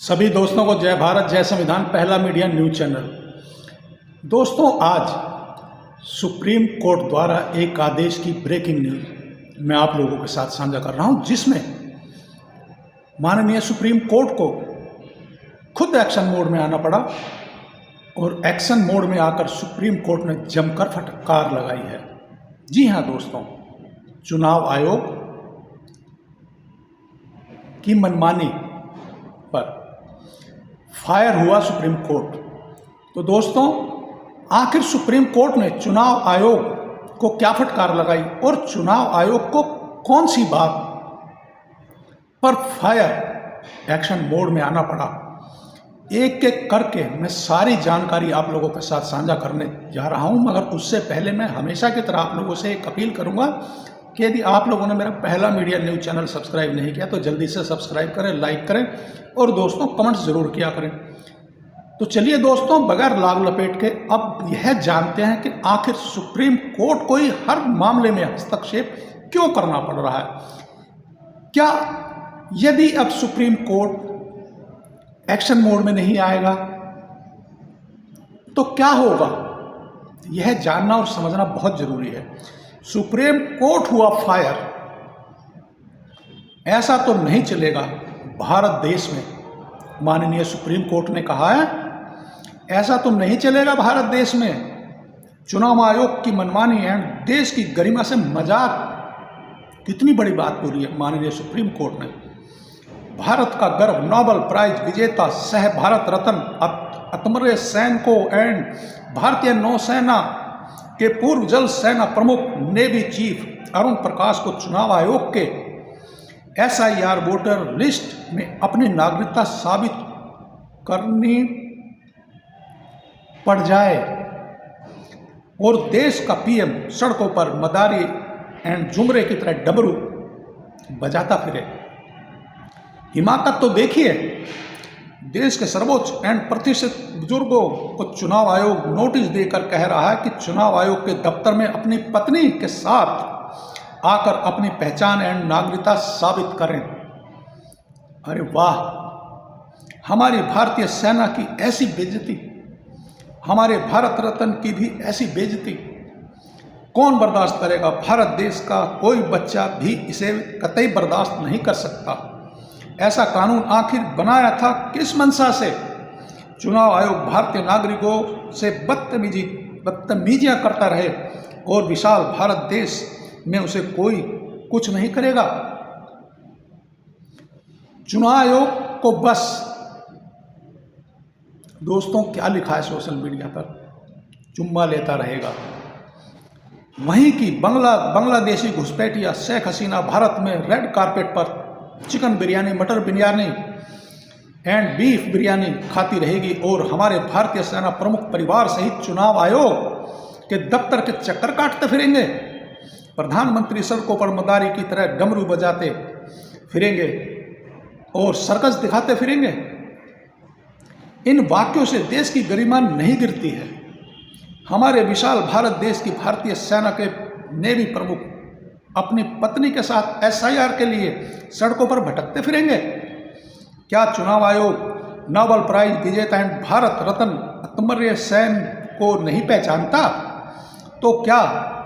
सभी दोस्तों को जय भारत जय संविधान, पहला मीडिया न्यूज चैनल। दोस्तों, आज सुप्रीम कोर्ट द्वारा एक आदेश की ब्रेकिंग न्यूज मैं आप लोगों के साथ साझा कर रहा हूं, जिसमें माननीय सुप्रीम कोर्ट को खुद एक्शन मोड में आना पड़ा और एक्शन मोड में आकर सुप्रीम कोर्ट ने जमकर फटकार लगाई है। जी हां दोस्तों, चुनाव आयोग की मनमानी पर फायर हुआ सुप्रीम कोर्ट। तो दोस्तों, आखिर सुप्रीम कोर्ट ने चुनाव आयोग को क्या फटकार लगाई और चुनाव आयोग को कौन सी बात पर फायर एक्शन मोड में आना पड़ा, एक एक करके मैं सारी जानकारी आप लोगों के साथ साझा करने जा रहा हूं। मगर उससे पहले मैं हमेशा की तरह आप लोगों से एक अपील करूंगा कि यदि आप लोगों ने मेरा पहला मीडिया न्यूज चैनल सब्सक्राइब नहीं किया तो जल्दी से सब्सक्राइब करें, लाइक करें और दोस्तों कमेंट्स जरूर किया करें। तो चलिए दोस्तों, बगैर लाग लपेट के अब यह जानते हैं कि आखिर सुप्रीम कोर्ट को ही हर मामले में हस्तक्षेप क्यों करना पड़ रहा है। क्या यदि अब सुप्रीम कोर्ट एक्शन मोड में नहीं आएगा तो क्या होगा, यह जानना और समझना बहुत जरूरी है। सुप्रीम कोर्ट हुआ फायर, ऐसा तो नहीं चलेगा भारत देश में। माननीय सुप्रीम कोर्ट ने कहा है ऐसा तो नहीं चलेगा भारत देश में। चुनाव आयोग की मनमानी एंड देश की गरिमा से मजाक, कितनी बड़ी बात बोली है माननीय सुप्रीम कोर्ट ने। भारत का गर्व, नोबेल प्राइज विजेता सह भारत रत्न अतमर्य सेन को एंड भारतीय नौसेना के पूर्व जल सेना प्रमुख नेवी चीफ अरुण प्रकाश को चुनाव आयोग के SIR वोटर लिस्ट में अपनी नागरिकता साबित करनी पड़ जाए और देश का PM सड़कों पर मदारी एंड जुमरे की तरह डमरू बजाता फिरे। हिमाकत तो देखिए, देश के सर्वोच्च एंड प्रतिष्ठित बुजुर्गों को चुनाव आयोग नोटिस देकर कह रहा है कि चुनाव आयोग के दफ्तर में अपनी पत्नी के साथ आकर अपनी पहचान एंड नागरिकता साबित करें। अरे वाह, हमारी भारतीय सेना की ऐसी बेइज्जती, हमारे भारत रत्न की भी ऐसी बेइज्जती कौन बर्दाश्त करेगा। भारत देश का कोई बच्चा भी इसे कतई बर्दाश्त नहीं कर सकता। ऐसा कानून आखिर बनाया था किस मंशा से। चुनाव आयोग भारतीय नागरिकों से बदतमीजियां करता रहे और विशाल भारत देश में उसे कोई कुछ नहीं करेगा। चुनाव आयोग को बस, दोस्तों क्या लिखा है सोशल मीडिया पर, चुम्मा लेता रहेगा। वहीं की बांग्लादेशी घुसपैठिया शेख हसीना भारत में रेड कारपेट पर चिकन बिरयानी, मटर बिरयानी एंड बीफ बिरयानी खाती रहेगी और हमारे भारतीय सेना प्रमुख परिवार सहित चुनाव आयोग के दफ्तर के चक्कर काटते फिरेंगे। प्रधानमंत्री सड़कों पर मदारी की तरह डमरू बजाते फिरेंगे और सर्कस दिखाते फिरेंगे। इन वाक्यों से देश की गरिमा नहीं गिरती है। हमारे विशाल भारत देश की भारतीय सेना के नेवी प्रमुख अपनी पत्नी के साथ SIR के लिए सड़कों पर भटकते फिरेंगे। क्या चुनाव आयोग नोबेल प्राइज विजेता एंड भारत रत्न अतमर्य सेन को नहीं पहचानता? तो क्या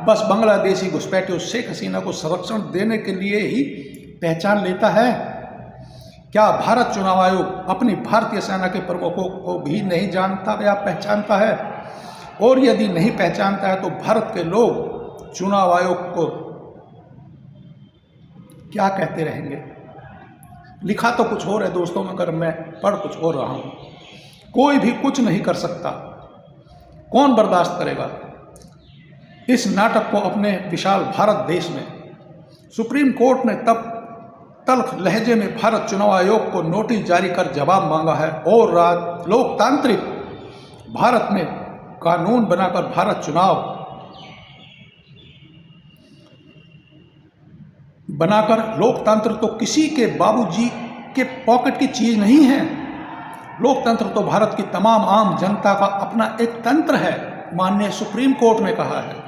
बस बांग्लादेशी घुसपैठियों शेख हसीना को संरक्षण देने के लिए ही पहचान लेता है? क्या भारत चुनाव आयोग अपनी भारतीय सेना के प्रमुखों को भी नहीं जानता या पहचानता है? और यदि नहीं पहचानता है तो भारत के लोग चुनाव आयोग को क्या कहते रहेंगे? लिखा तो कुछ और है दोस्तों, मगर मैं पढ़ कुछ और रहा हूं। कोई भी कुछ नहीं कर सकता, कौन बर्दाश्त करेगा इस नाटक को अपने विशाल भारत देश में। सुप्रीम कोर्ट ने तब तल्ख लहजे में भारत चुनाव आयोग को नोटिस जारी कर जवाब मांगा है और लोकतांत्रिक भारत में कानून बनाकर भारत चुनाव बनाकर लोकतंत्र तो किसी के बाबूजी के पॉकेट की चीज नहीं है। लोकतंत्र तो भारत की तमाम आम जनता का अपना एक तंत्र है, माननीय सुप्रीम कोर्ट ने कहा है।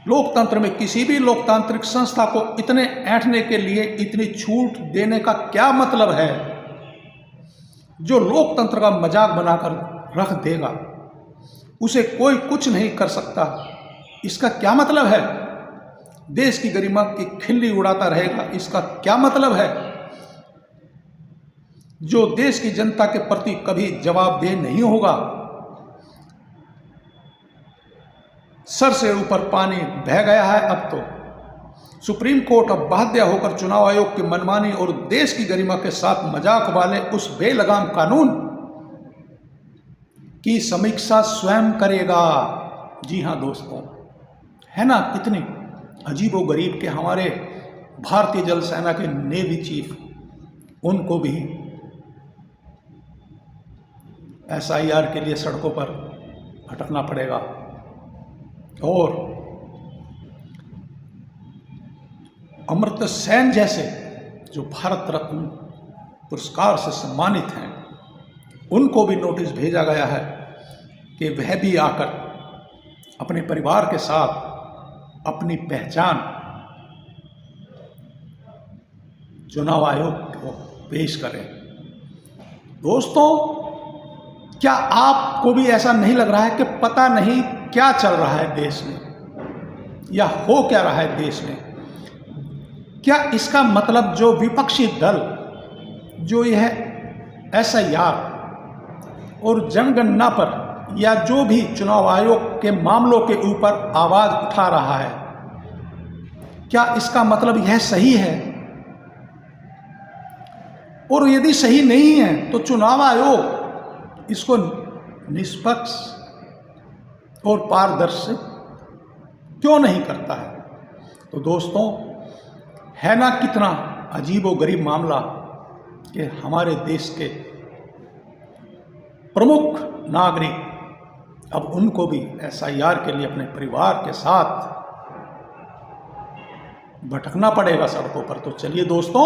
लोकतंत्र में किसी भी लोकतांत्रिक संस्था को इतने ऐंठने के लिए इतनी छूट देने का क्या मतलब है? जो लोकतंत्र का मजाक बनाकर रख देगा उसे कोई कुछ नहीं कर सकता। इसका क्या मतलब है? देश की गरिमा की खिल्ली उड़ाता रहेगा, इसका क्या मतलब है? जो देश की जनता के प्रति कभी जवाबदेह नहीं होगा। सर से ऊपर पानी बह गया है। अब तो सुप्रीम कोर्ट अब बाध्य होकर चुनाव आयोग की मनमानी और देश की गरिमा के साथ मजाक वाले उस बेलगाम कानून की समीक्षा स्वयं करेगा। जी हाँ दोस्तों, है ना कितनी अजीबोगरीब के हमारे भारतीय जल सेना के नेवी चीफ, उनको भी SIR के लिए सड़कों पर भटकना पड़ेगा। और अमर्त्य सेन जैसे जो भारत रत्न पुरस्कार से सम्मानित हैं, उनको भी नोटिस भेजा गया है कि वह भी आकर अपने परिवार के साथ अपनी पहचान चुनाव आयोग को पेश करें। दोस्तों, क्या आपको भी ऐसा नहीं लग रहा है कि पता नहीं क्या चल रहा है देश में या हो क्या रहा है देश में? क्या इसका मतलब जो विपक्षी दल जो यह SIR और जनगणना पर या जो भी चुनाव आयोग के मामलों के ऊपर आवाज उठा रहा है, क्या इसका मतलब यह सही है? और यदि सही नहीं है तो चुनाव आयोग इसको निष्पक्ष और पारदर्शी क्यों नहीं करता है? तो दोस्तों, है ना कितना अजीबोगरीब मामला कि हमारे देश के प्रमुख नागरिक, अब उनको भी SIR के लिए अपने परिवार के साथ भटकना पड़ेगा सड़कों पर। तो चलिए दोस्तों,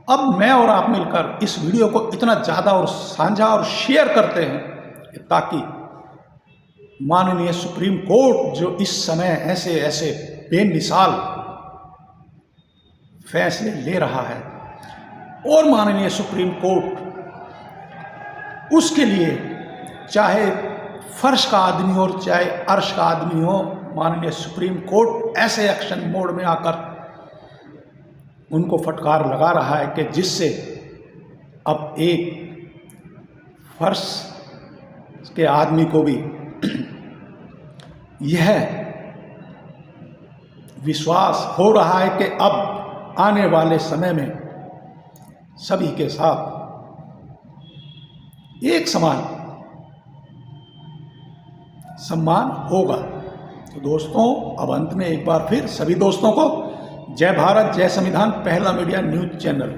अब मैं और आप मिलकर इस वीडियो को इतना ज़्यादा और साझा और शेयर करते हैं ताकि माननीय सुप्रीम कोर्ट जो इस समय ऐसे ऐसे बेमिसाल फैसले ले रहा है, और माननीय सुप्रीम कोर्ट उसके लिए चाहे फर्श का आदमी हो चाहे अर्श का आदमी हो, माननीय सुप्रीम कोर्ट ऐसे एक्शन मोड में आकर उनको फटकार लगा रहा है कि जिससे अब एक फर्श के आदमी को भी यह विश्वास हो रहा है कि अब आने वाले समय में सभी के साथ एक समान सम्मान होगा। तो दोस्तों, अब अंत में एक बार फिर सभी दोस्तों को जय भारत, जय संविधान, पहला मीडिया न्यूज चैनल।